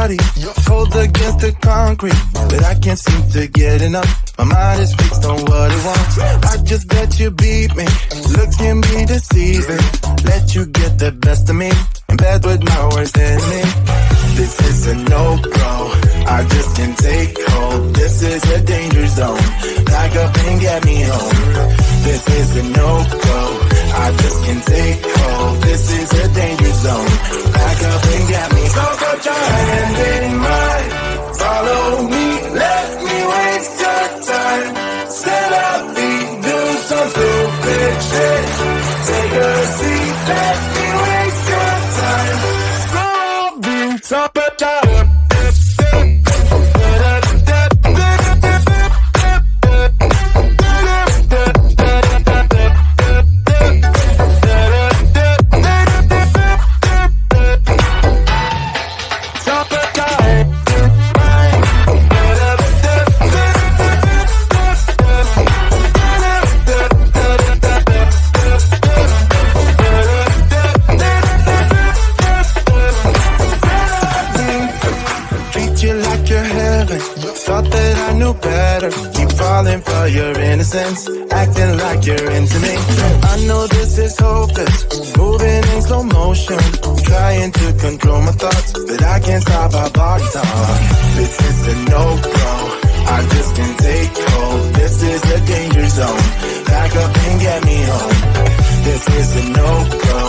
body, cold against the concrete, but I can't seem to get enough. My mind is fixed on what it wants. I just bet you beat me. Looks can be deceiving. Let you get the best of me. In bed with my worst enemy. This is a no-go. I just can't take hold. This is a danger zone. Back up and get me home. This is a no-go. I just can't take hold. This is a danger zone. Back up and get me. So put your hand in mine. Follow me. Let me waste your time. Set up feet. Do some stupid shit. Take a seat. Let me waste your time. So put your for your innocence, acting like you're into me. I know this is hopeless, moving in slow motion, trying to control my thoughts, but I can't stop our body talk. This is a no-go, I just can't take hold. This is a danger zone, back up and get me home. This is a no-go,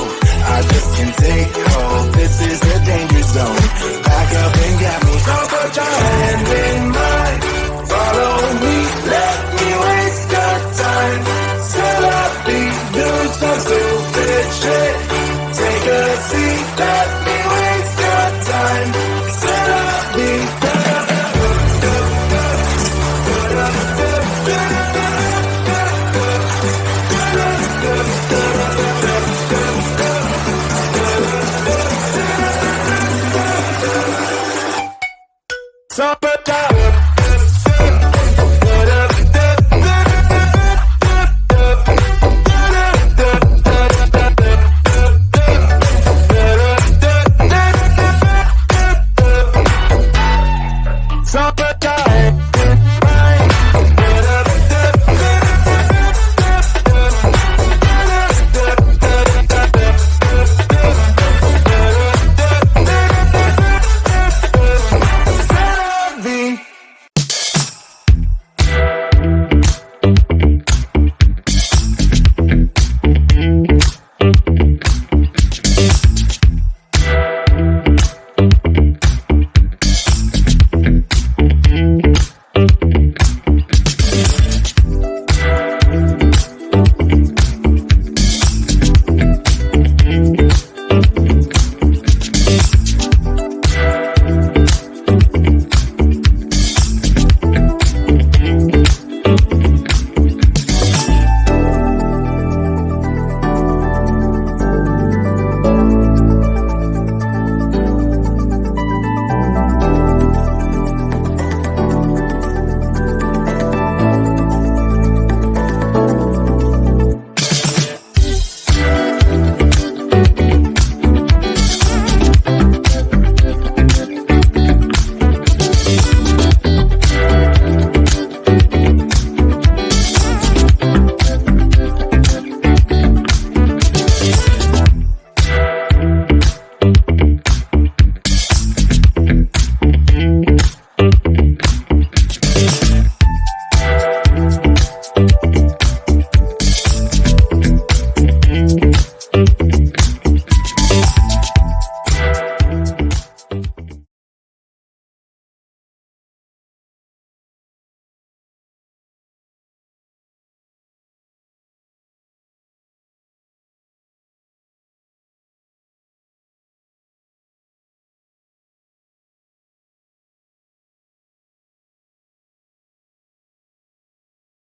I just can't take hold. This is a danger zone, back up and get me. So put your hand in mine. Follow me, let me waste your time. Set up feet, do some stupid shit. Take a seat, let me waste your time. Set up feet. Stop it.